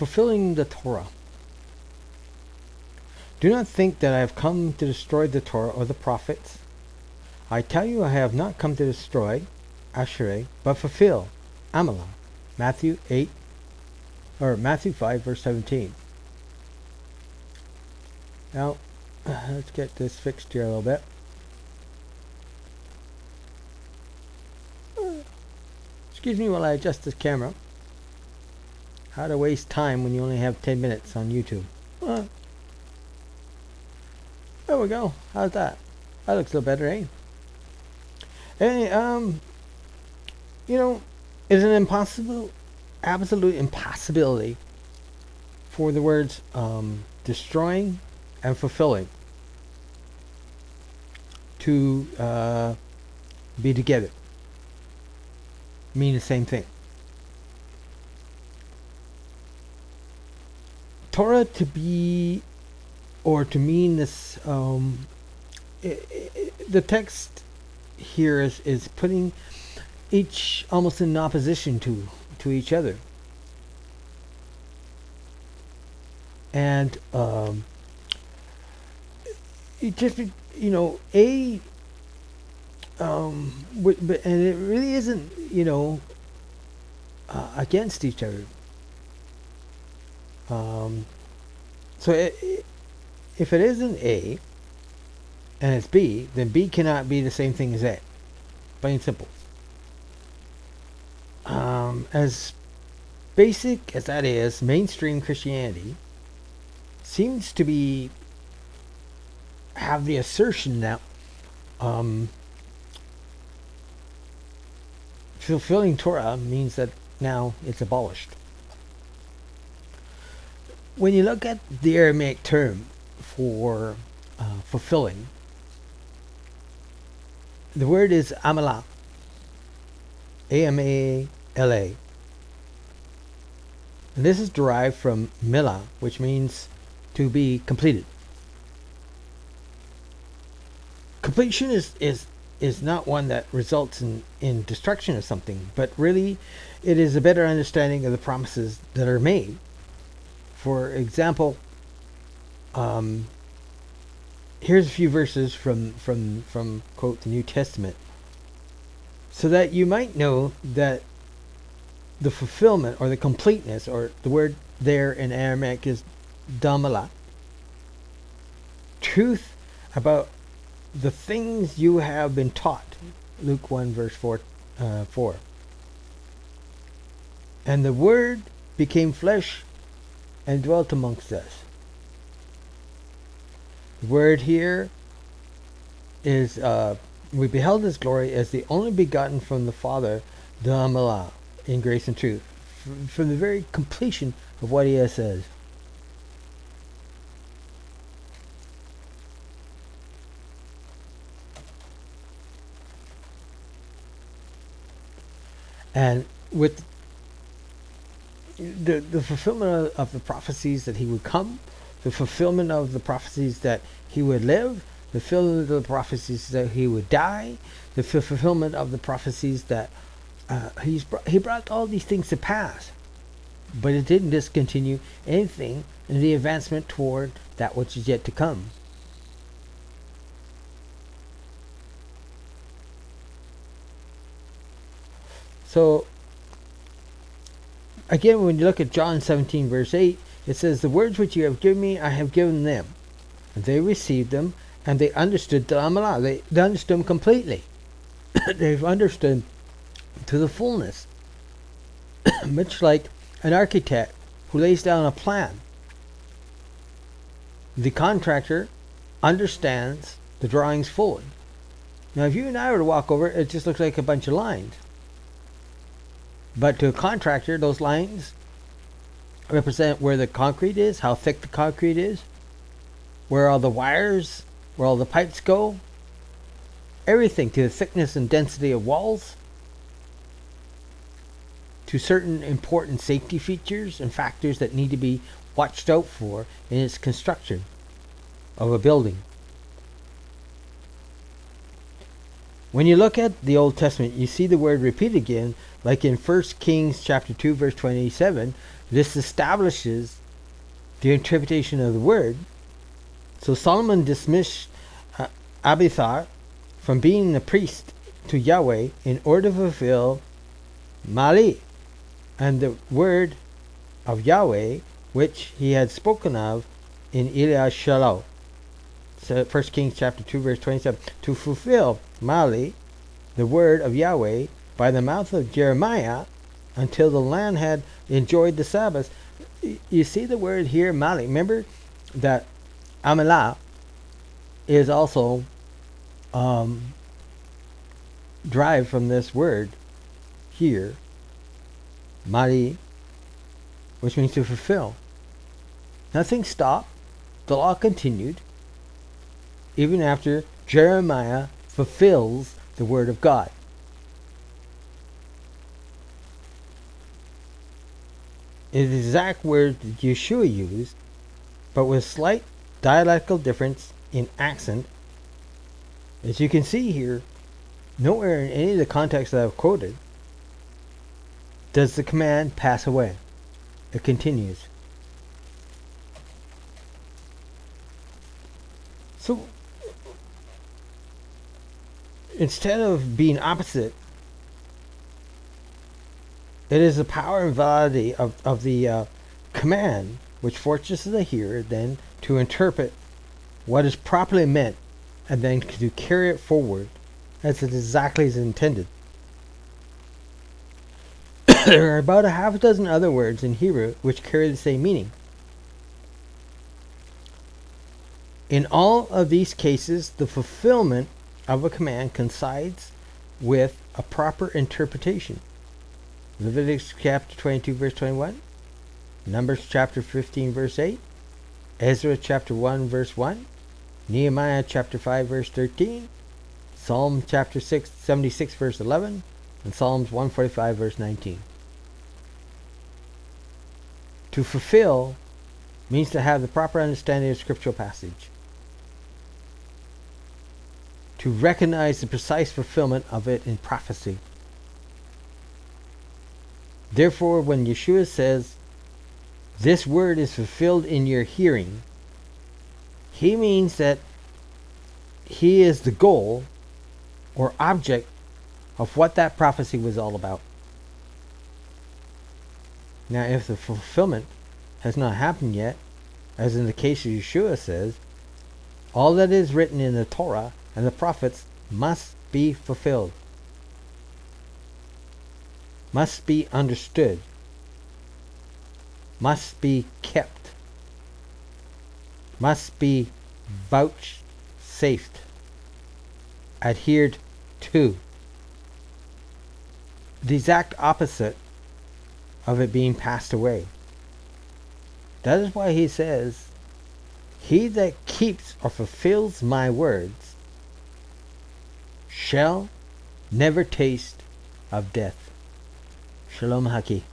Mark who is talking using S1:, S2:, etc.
S1: fulfilling the Torah. Do not think that I have come to destroy the Torah or the prophets. I tell you, I have not come to destroy, Ashereh, but fulfill, Amalah. Matthew 5, verse 17. Now, let's get this fixed here a little bit. Excuse me while I adjust this camera. How to waste time when you only have 10 minutes on YouTube. There we go. How's that? That looks a little better, eh? And, it's an absolute impossibility for the words destroying and fulfilling to be together. Mean the same thing. Torah to be, or to mean this, the text here is putting each almost in opposition to each other. And it just, and it really isn't, against each other. So if it isn't A and it's B, then B cannot be the same thing as A. Plain and simple. As basic as that is, mainstream Christianity seems to have the assertion that fulfilling Torah means that now it's abolished. When you look at the Aramaic term for fulfilling, the word is Amalah. A-M-A-L-A. And this is derived from milah, which means to be completed. Completion is not one that results in destruction of something, but really it is a better understanding of the promises that are made. For example, here's a few verses from quote the New Testament, so that you might know that the fulfillment or the completeness, or the word there in Aramaic is damala, truth about the things you have been taught. Luke 1 verse 4. And the word became flesh and dwelt amongst us. The word here is we beheld his glory as the only begotten from the Father, Damalah, in grace and truth, from the very completion of what he has said. And with the fulfillment of the prophecies that he would come, the fulfillment of the prophecies that he would live, the fulfillment of the prophecies that he would die, the fulfillment of the prophecies that he brought all these things to pass. But it didn't discontinue anything in the advancement toward that which is yet to come. So, again, when you look at John 17 verse 8, it says, the words which you have given me, I have given them. And they received them, and they understood the Amalah. They understood them completely. They've understood to the fullness. Much like an architect who lays down a plan. The contractor understands the drawings fully. Now, if you and I were to walk over, it just looks like a bunch of lines. But to a contractor, those lines represent where the concrete is, how thick the concrete is, where all the wires, where all the pipes go, everything, to the thickness and density of walls, to certain important safety features and factors that need to be watched out for in its construction of a building. When you look at the Old Testament, you see the word repeated again, like in 1 Kings chapter 2 verse 27, This establishes the interpretation of the word. So Solomon dismissed Abiathar from being a priest to Yahweh in order to fulfill Mali, and the word of Yahweh which he had spoken of in Eliah Shalom. So 1 Kings chapter 2 verse 27. To fulfill Mali, the word of Yahweh, by the mouth of Jeremiah, until the land had enjoyed the Sabbath. You see the word here, Mali. Remember that Amilah is also derived from this word here, Mali, which means to fulfill. Nothing stopped. The law continued even after Jeremiah fulfills the word of God. It is the exact word that Yeshua used, but with slight dialectical difference in accent. As you can see here, nowhere in any of the contexts that I've quoted does the command pass away. It continues. So, instead of being opposite, it is the power and validity of the command which forces the hearer then to interpret what is properly meant and then to carry it forward as it exactly is intended. There are about a half a dozen other words in Hebrew which carry the same meaning. In all of these cases, the fulfillment of a command coincides with a proper interpretation. Leviticus chapter 22 verse 21, Numbers chapter 15 verse 8, Ezra chapter 1 verse 1, Nehemiah chapter 5 verse 13, Psalm chapter 76 verse 11, and Psalms 145 verse 19. To fulfill means to have the proper understanding of scriptural passage. To recognize the precise fulfillment of it in prophecy. Therefore, when Yeshua says, this word is fulfilled in your hearing, he means that he is the goal or object of what that prophecy was all about. Now, if the fulfillment has not happened yet, as in the case of Yeshua says, all that is written in the Torah and the prophets must be fulfilled, must be understood, must be kept, must be vouchsafed, adhered to. The exact opposite of it being passed away. That is why he says, he that keeps or fulfills my words shall never taste of death. Shalom Haki.